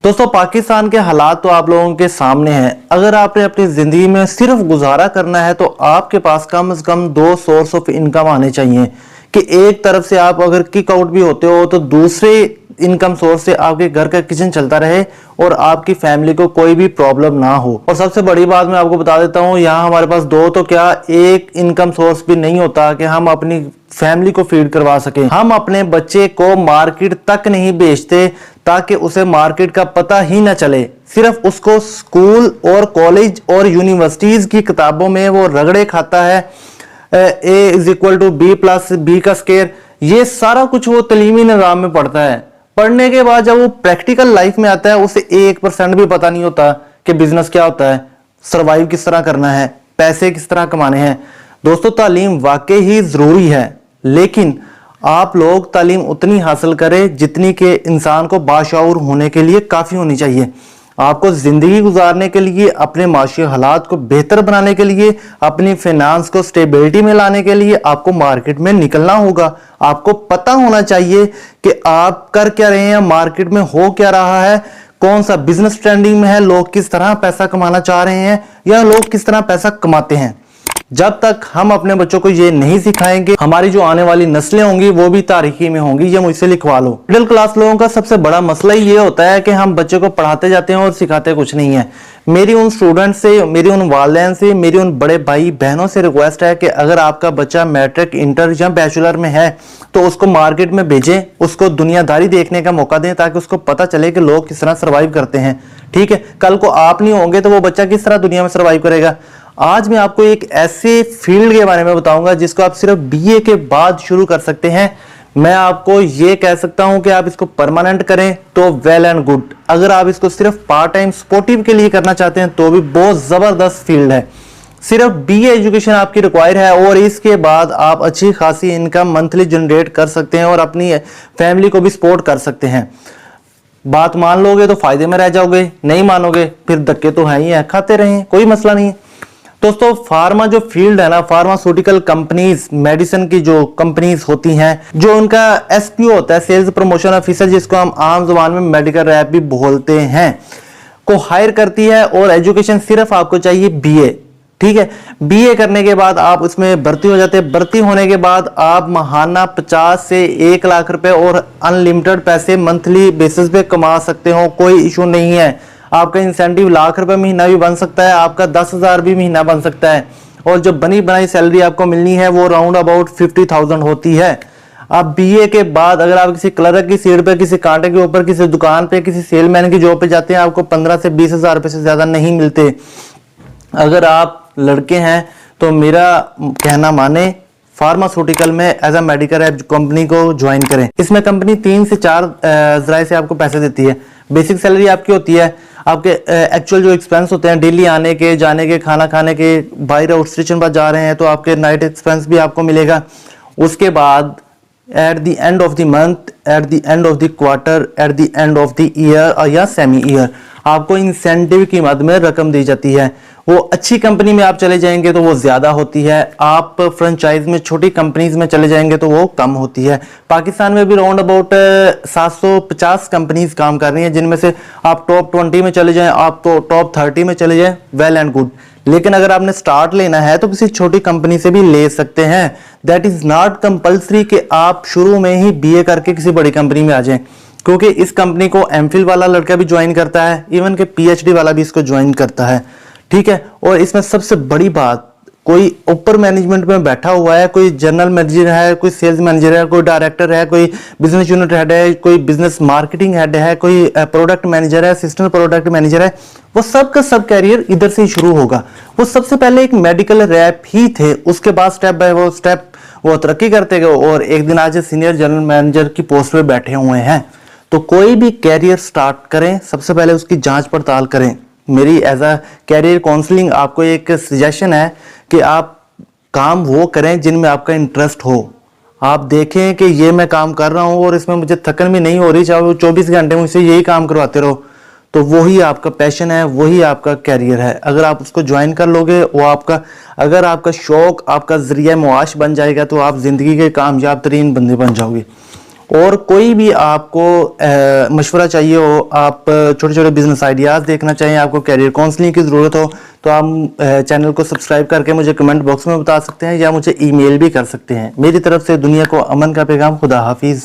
दोस्तों पाकिस्तान के हालात तो आप लोगों के सामने हैं। अगर आपने अपनी जिंदगी में सिर्फ गुजारा करना है तो आपके पास कम से कम दो सोर्स ऑफ इनकम आने चाहिए कि एक तरफ से आप अगर किक आउट भी होते हो तो दूसरे इनकम सोर्स से आपके घर का किचन चलता रहे और आपकी फैमिली को कोई भी प्रॉब्लम ना हो। और सबसे बड़ी बात मैं आपको बता देता हूँ, यहाँ हमारे पास दो तो क्या एक इनकम सोर्स भी नहीं होता कि हम अपनी फैमिली को फीड करवा सके। हम अपने बच्चे को मार्केट तक नहीं भेजते ताकि उसे मार्केट का पता ही ना चले। सिर्फ उसको स्कूल और कॉलेज और यूनिवर्सिटीज की किताबों में वो रगड़े खाता है, A is equal to B plus B का स्केयर, ये सारा कुछ वो तलीमी निज़ाम में पढ़ता है। पढ़ने के बाद जब वो प्रैक्टिकल लाइफ में आता है उसे 1% भी पता नहीं होता कि बिजनेस क्या होता है, सर्वाइव किस तरह करना है, पैसे किस तरह कमाने हैं। दोस्तों तालीम वाकई ही जरूरी है, लेकिन आप लोग तालीम उतनी हासिल करें जितनी के इंसान को बाशऊर होने के लिए काफी होनी चाहिए। आपको जिंदगी गुजारने के लिए, अपने माशी हालात को बेहतर बनाने के लिए, अपनी फाइनेंस को स्टेबिलिटी में लाने के लिए आपको मार्केट में निकलना होगा। आपको पता होना चाहिए कि आप कर क्या रहे हैं, मार्केट में हो क्या रहा है, कौन सा बिजनेस ट्रेंडिंग में है, लोग किस तरह पैसा कमाना चाह रहे हैं या लोग किस तरह पैसा कमाते हैं। जब तक हम अपने बच्चों को ये नहीं सिखाएंगे, हमारी जो आने वाली नस्लें होंगी वो भी तारीखी में होंगी। ये मुझसे लिखवा लो। मिडिल क्लास लोगों का सबसे बड़ा मसला ये होता है कि हम बच्चे को पढ़ाते जाते हैं और सिखाते कुछ नहीं है। मेरी उन स्टूडेंट से, मेरी उन वालिदैन से, मेरी उन बड़े भाई बहनों से रिक्वेस्ट है कि अगर आपका बच्चा मैट्रिक, इंटर या बैचलर में है तो उसको मार्केट में भेजें, उसको दुनियादारी देखने का मौका दें ताकि उसको पता चले कि लोग किस तरह सर्वाइव करते हैं। ठीक है, कल को आप नहीं होंगे तो वो बच्चा किस तरह दुनिया में सर्वाइव करेगा। आज मैं आपको एक ऐसे फील्ड के बारे में बताऊंगा जिसको आप सिर्फ बीए के बाद शुरू कर सकते हैं। मैं आपको ये कह सकता हूं कि आप इसको परमानेंट करें तो वेल एंड गुड। अगर आप इसको सिर्फ पार्ट टाइम सपोर्टिव के लिए करना चाहते हैं तो भी बहुत जबरदस्त फील्ड है। सिर्फ बीए एजुकेशन आपकी रिक्वायर है और इसके बाद आप अच्छी खासी इनकम मंथली जनरेट कर सकते हैं और अपनी फैमिली को भी सपोर्ट कर सकते हैं। बात मान लोगे तो फायदे में रह जाओगे, नहीं मानोगे फिर धक्के तो है ही है, खाते रहें, कोई मसला नहीं है। दोस्तों फार्मा जो फील्ड है ना, फार्मास्यूटिकल कंपनीज, मेडिसिन की जो कंपनीज होती हैं, जो उनका एसपीओ होता है, सेल्स प्रमोशन ऑफिसर, जिसको हम आम जुबान में मेडिकल रैप भी बोलते हैं, को हायर करती है। और एजुकेशन सिर्फ आपको चाहिए बीए। ठीक है, बीए करने के बाद आप उसमें भर्ती हो जाते हैं। भर्ती होने के बाद आप माहाना 50 से 1 लाख रुपए और अनलिमिटेड पैसे मंथली बेसिस पे कमा सकते हो, कोई इशू नहीं है। आपका इंसेंटिव लाख रुपए महीना भी बन सकता है, आपका 10,000 भी महीना बन सकता है। और जो बनी बनाई सैलरी आपको मिलनी है वो राउंड अबाउट 50,000 होती है। आप बीए के बाद अगर आप किसी क्लर्क की सीट पे, किसी कांटे के ऊपर, किसी दुकान पे, किसी सेलमैन की जॉब पे जाते हैं, आपको 15 से 20,000 रुपए से ज्यादा नहीं मिलते। अगर आप लड़के हैं तो मेरा कहना माने, फार्मास्यूटिकल में as a medical rep company को ज्वाइन करें। इसमें कंपनी 3 से 4 जराए से आपको पैसे देती है। बेसिक सैलरी आपकी होती है, आपके एक्चुअल जो एक्सपेंस होते हैं डेली आने के, जाने के, खाना खाने के, बाहर आउट स्टेशन पर जा रहे हैं तो आपके नाइट एक्सपेंस भी आपको मिलेगा। उसके बाद at the end of the month, at the end of the quarter, at the end of the year या सेमी ईयर आपको इंसेंटिव की मद में रकम दी जाती है। वो अच्छी कंपनी में आप चले जाएंगे तो वो ज्यादा होती है, आप फ्रेंचाइज में, छोटी कंपनीज में चले जाएंगे तो वो कम होती है। पाकिस्तान में भी राउंड अबाउट 750 कंपनीज काम कर रही हैं, जिनमें से आप टॉप 20 में चले जाएं, आप तो टॉप 30 में चले जाएं, वेल एंड गुड। लेकिन अगर आपने स्टार्ट लेना है तो किसी छोटी कंपनी से भी ले सकते हैं। दैट इज नॉट कंपल्सरी कि आप शुरू में ही बीए करके किसी बड़ी कंपनी में आ जाएं, क्योंकि इस कंपनी को एमफिल वाला लड़का भी ज्वाइन करता है, इवन के पीएचडी वाला भी इसको ज्वाइन करता है। ठीक है, और इसमें सबसे बड़ी बात, कोई ऊपर मैनेजमेंट में बैठा हुआ है, कोई जनरल मैनेजर है, कोई सेल्स मैनेजर है, कोई डायरेक्टर है, कोई बिजनेस यूनिट हेड है, कोई बिजनेस मार्केटिंग हेड है, कोई प्रोडक्ट मैनेजर है, असिस्टेंट प्रोडक्ट मैनेजर है, वो सब का सब कैरियर इधर से ही शुरू होगा। वो सबसे पहले एक मेडिकल रैप ही थे, उसके बाद स्टेप बाय वो स्टेप वो तरक्की करते गए और एक दिन आज सीनियर जनरल मैनेजर की पोस्ट पे बैठे हुए हैं। तो कोई भी कैरियर स्टार्ट करें, सबसे पहले उसकी जांच पड़ताल करें। मेरी एज अ कैरियर काउंसलिंग आपको एक सजेशन है कि आप काम वो करें जिनमें आपका इंटरेस्ट हो। आप देखें कि ये मैं काम कर रहा हूँ और इसमें मुझे थकन भी नहीं हो रही, चाहे वो 24 घंटे मुझसे यही काम करवाते रहो, तो वही आपका पैशन है, वही आपका कैरियर है। अगर आप उसको ज्वाइन कर लोगे, वो आपका, अगर आपका शौक आपका जरिया मुआश बन जाएगा तो आप जिंदगी के कामयाब तरीन बंदे बन जाओगे। और कोई भी आपको मशवरा चाहिए हो, आप छोटे छोटे बिजनेस आइडियाज़ देखना चाहें, आपको कैरियर काउंसलिंग की ज़रूरत हो, तो आप चैनल को सब्सक्राइब करके मुझे कमेंट बॉक्स में बता सकते हैं या मुझे ईमेल भी कर सकते हैं। मेरी तरफ से दुनिया को अमन का पैगाम। खुदा हाफिज़।